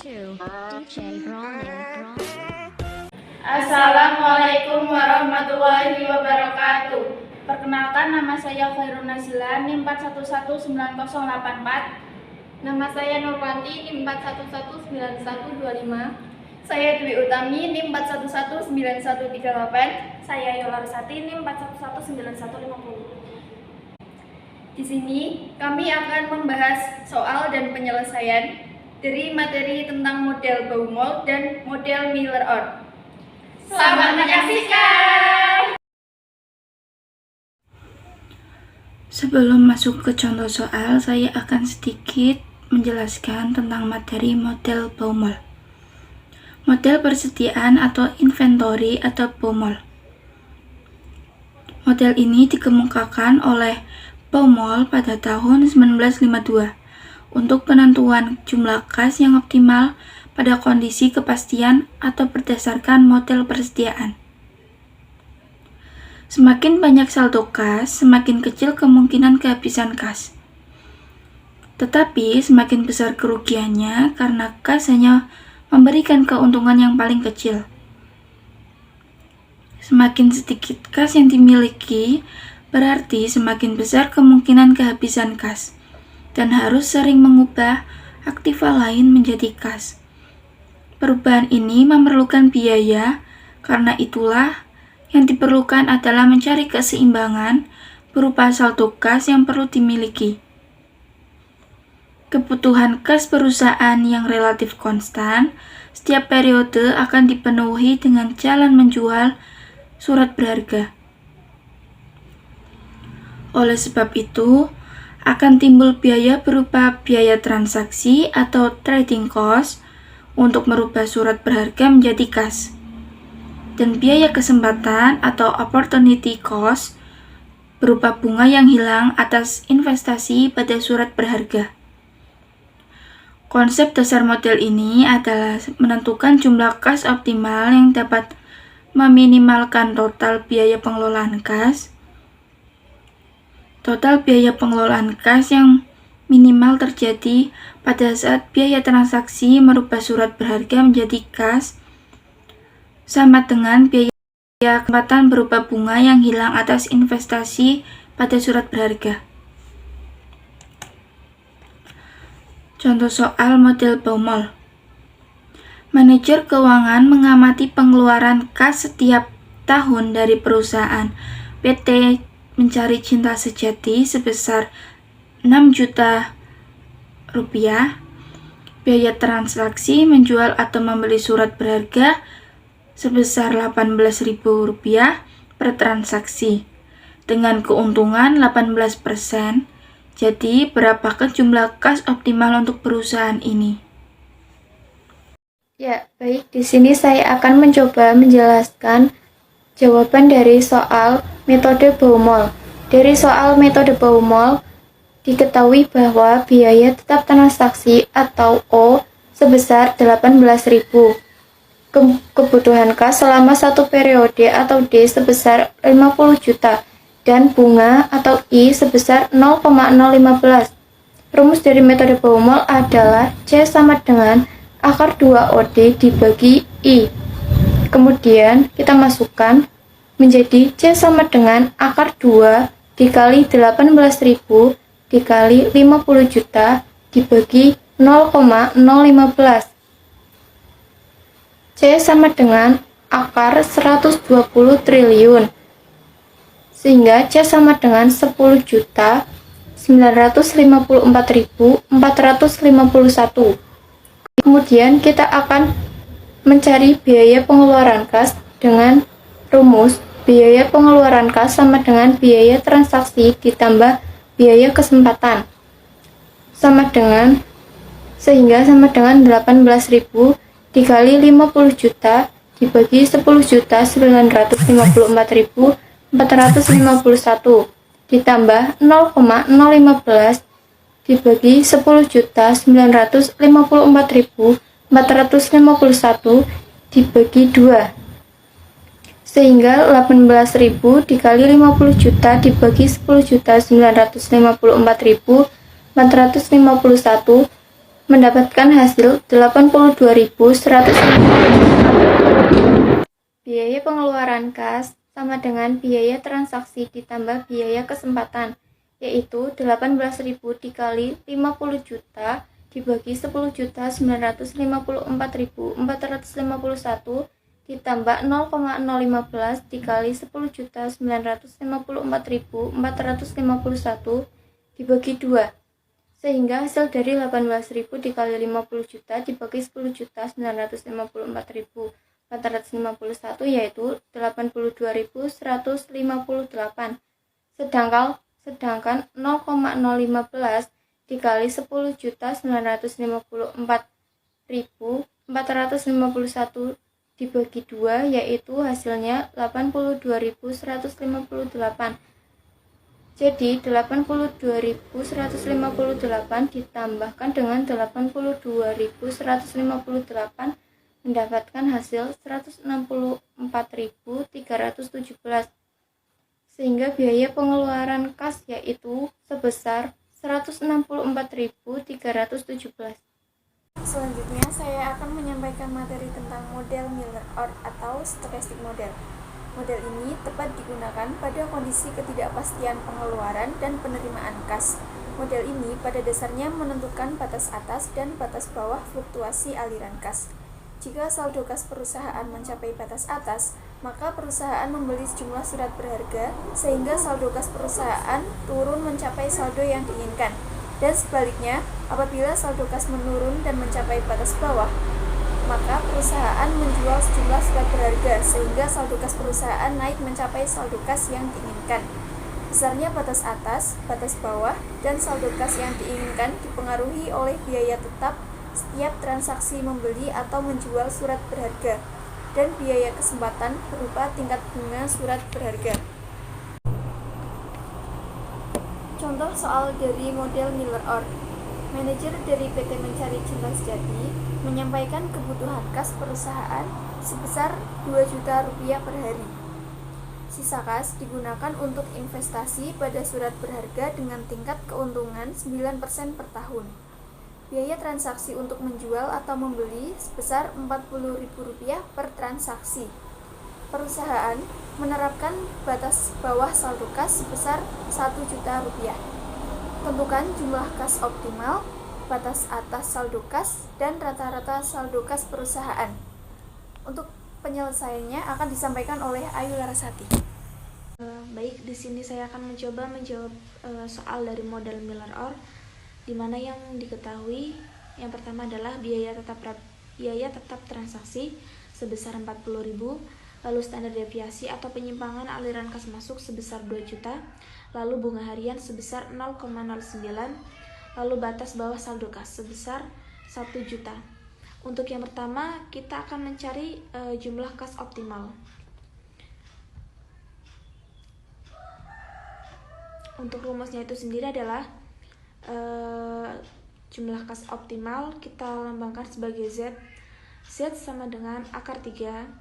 to DJ Brawler. Assalamualaikum warahmatullahi wabarakatuh. Perkenalkan, nama saya Khairun Nazila, NIM 4119084. Nama saya Nurwati, NIM 4119125. Saya Dwi Utami, NIM 4119138. Saya Yola Rusati, NIM 4119150. Di sini kami akan membahas soal dan penyelesaian dari materi tentang model Baumol dan model Miller-Urey. Selamat menyaksikan! Sebelum masuk ke contoh soal, saya akan sedikit menjelaskan tentang materi model Baumol. Model persediaan atau inventory atau Baumol. Model ini dikemukakan oleh Baumol pada tahun 1952 untuk penentuan jumlah kas yang optimal pada kondisi kepastian atau berdasarkan model persediaan. Semakin banyak saldo kas, semakin kecil kemungkinan kehabisan kas. Tetapi semakin besar kerugiannya karena kas hanya memberikan keuntungan yang paling kecil. Semakin sedikit kas yang dimiliki, berarti semakin besar kemungkinan kehabisan kas dan harus sering mengubah aktiva lain menjadi kas. Perubahan ini memerlukan biaya, karena itulah yang diperlukan adalah mencari keseimbangan berupa saldo kas yang perlu dimiliki. Kebutuhan kas perusahaan yang relatif konstan setiap periode akan dipenuhi dengan jalan menjual surat berharga. Oleh sebab itu, akan timbul biaya berupa biaya transaksi atau trading cost untuk merubah surat berharga menjadi kas, dan biaya kesempatan atau opportunity cost berupa bunga yang hilang atas investasi pada surat berharga. Konsep dasar model ini adalah menentukan jumlah kas optimal yang dapat meminimalkan total biaya pengelolaan kas. Total biaya pengelolaan kas yang minimal terjadi pada saat biaya transaksi merubah surat berharga menjadi kas sama dengan biaya kesempatan berupa bunga yang hilang atas investasi pada surat berharga. Contoh soal model Baumol. Manajer keuangan mengamati pengeluaran kas setiap tahun dari perusahaan PT Mencari Cinta Sejati sebesar 6 juta rupiah. Biaya transaksi menjual atau membeli surat berharga sebesar 18.000 rupiah per transaksi dengan keuntungan 18%. Jadi, berapakah jumlah kas optimal untuk perusahaan ini? Ya, baik. Di sini saya akan mencoba menjelaskan jawaban dari soal metode Baumol. Dari soal metode Baumol, diketahui bahwa biaya tetap transaksi atau O sebesar 18.000. Kebutuhan kas selama satu periode atau D sebesar 50 juta dan bunga atau I sebesar 0,015. Rumus dari metode Baumol adalah C sama dengan akar 2OD dibagi I. Kemudian kita masukkan menjadi C sama dengan akar 2 dikali 18.000 dikali 50 juta dibagi 0,015. C sama dengan akar 120 triliun. Sehingga C sama dengan 10.954.451. Kemudian kita akan mencari biaya pengeluaran kas dengan rumus biaya pengeluaran kas sama dengan biaya transaksi ditambah biaya kesempatan sehingga sama dengan 18.000 dikali 50 juta dibagi 10.954.451 ditambah 0,015 dibagi 10.954.451 dibagi 2, sehingga 18.000 dikali 50 juta dibagi 10.954.451 mendapatkan hasil 82.150. Biaya pengeluaran kas sama dengan biaya transaksi ditambah biaya kesempatan, yaitu 18.000 dikali 50 juta dibagi 10.954.451 ditambah 0,015 dikali 10.954.451 dibagi 2, sehingga hasil dari 18.000 dikali 50 juta dibagi 10.954.451 yaitu 82.158. Sedangkan 0,015 dikali 10.954.451 dibagi 2 yaitu hasilnya 82.158. Jadi 82.158 ditambahkan dengan 82.158 mendapatkan hasil 164.317, sehingga biaya pengeluaran kas yaitu sebesar 164.317. Selanjutnya, saya akan menyampaikan materi tentang model Miller-Orr atau stochastic model. Model ini tepat digunakan pada kondisi ketidakpastian pengeluaran dan penerimaan kas. Model ini pada dasarnya menentukan batas atas dan batas bawah fluktuasi aliran kas. Jika saldo kas perusahaan mencapai batas atas, maka perusahaan membeli sejumlah surat berharga sehingga saldo kas perusahaan turun mencapai saldo yang diinginkan. Dan sebaliknya, apabila saldo kas menurun dan mencapai batas bawah, maka perusahaan menjual sejumlah surat berharga sehingga saldo kas perusahaan naik mencapai saldo kas yang diinginkan. Besarnya batas atas, batas bawah, dan saldo kas yang diinginkan dipengaruhi oleh biaya tetap setiap transaksi membeli atau menjual surat berharga dan biaya kesempatan berupa tingkat bunga surat berharga. Contoh soal dari model Miller-Orr. Manajer dari PT Mencari Cinta Sejati menyampaikan kebutuhan kas perusahaan sebesar 2 juta rupiah per hari. Sisa kas digunakan untuk investasi pada surat berharga dengan tingkat keuntungan 9% per tahun. Biaya transaksi untuk menjual atau membeli sebesar Rp40.000 per transaksi. Perusahaan menerapkan batas bawah saldo kas sebesar 1 juta rupiah. Tentukan jumlah kas optimal, batas atas saldo kas, dan rata-rata saldo kas perusahaan. Untuk penyelesaiannya akan disampaikan oleh Ayu Larasati. Baik, di sini saya akan mencoba menjawab soal dari model Miller-Orr, di mana yang diketahui yang pertama adalah biaya tetap transaksi sebesar 40.000, lalu standar deviasi atau penyimpangan aliran kas masuk sebesar 2 juta, lalu bunga harian sebesar 0,09, lalu batas bawah saldo kas sebesar 1 juta. Untuk yang pertama, kita akan mencari jumlah kas optimal. Untuk rumusnya itu sendiri adalah jumlah kas optimal kita lambangkan sebagai Z. Z sama dengan akar 3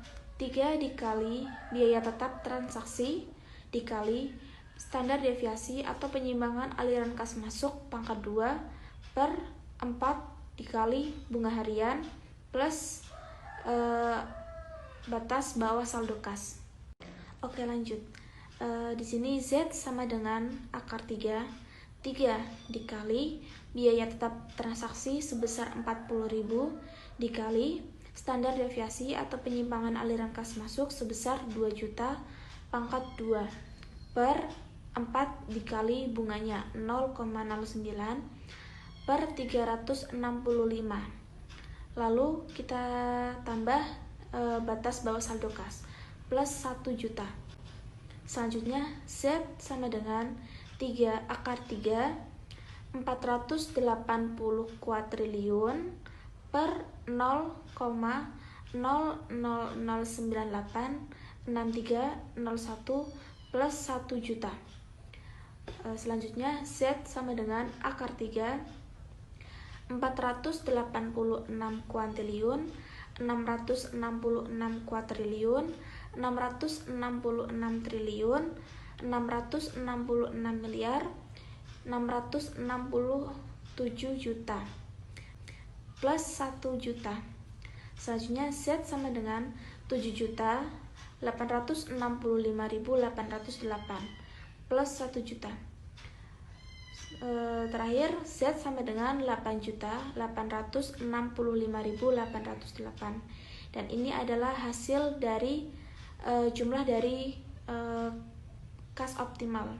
dikali biaya tetap transaksi dikali standar deviasi atau penyimpangan aliran kas masuk pangkat 2 per 4 dikali bunga harian plus batas bawah saldo kas. Oke, lanjut. Di sini Z sama dengan akar 3 dikali biaya tetap transaksi sebesar 40.000 dikali standar deviasi atau penyimpangan aliran kas masuk sebesar 2 juta pangkat 2 per 4 dikali bunganya 0,09 per 365. Lalu kita tambah batas bawah saldo kas plus 1 juta. Selanjutnya Z sama dengan 3 akar 3 480 kuadriliun per 0,000986301 plus 1 juta. Selanjutnya Z sama dengan akar 3 486 kuantiliun 666 kuadriliun 666 triliun 666 miliar 667 juta. plus 1 juta. Selanjutnya Z sama dengan 7.865.808 plus 1 juta. Terakhir Z sama dengan 8.865.808. Dan ini adalah hasil dari jumlah dari kas optimal.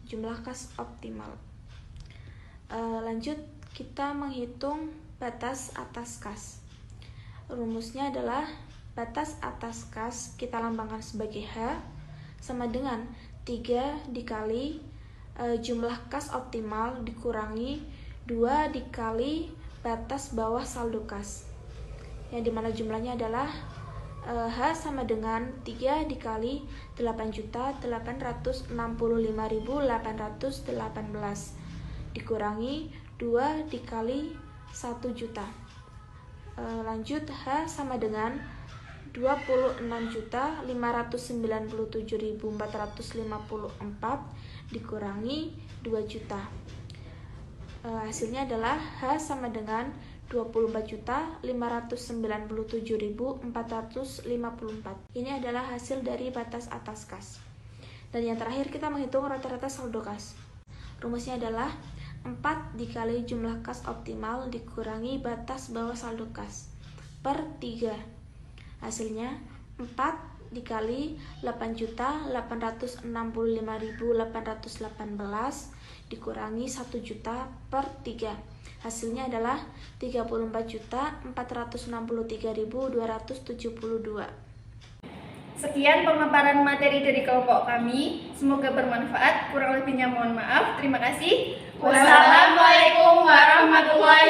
Jumlah kas optimal. Lanjut kita menghitung batas atas kas. Rumusnya adalah batas atas kas kita lambangkan sebagai H sama dengan 3 dikali jumlah kas optimal dikurangi 2 dikali batas bawah saldo kas, yang dimana jumlahnya adalah H sama dengan 3 dikali 8.865.818 dikurangi 2 dikali 1 juta. Lanjut H sama dengan 26.597.454 dikurangi 2 juta. Hasilnya adalah H sama dengan 24.597.454. Ini adalah hasil dari batas atas kas. Dan yang terakhir kita menghitung rata-rata saldo kas. Rumusnya adalah 4 dikali jumlah kas optimal dikurangi batas bawah saldo kas per 3. Hasilnya 4 dikali 8.865.818 dikurangi 1 juta per 3. Hasilnya adalah 34.463.272. Sekian pemaparan materi dari kelompok kami. Semoga bermanfaat. Kurang lebihnya mohon maaf. Terima kasih. Wassalamualaikum warahmatullahi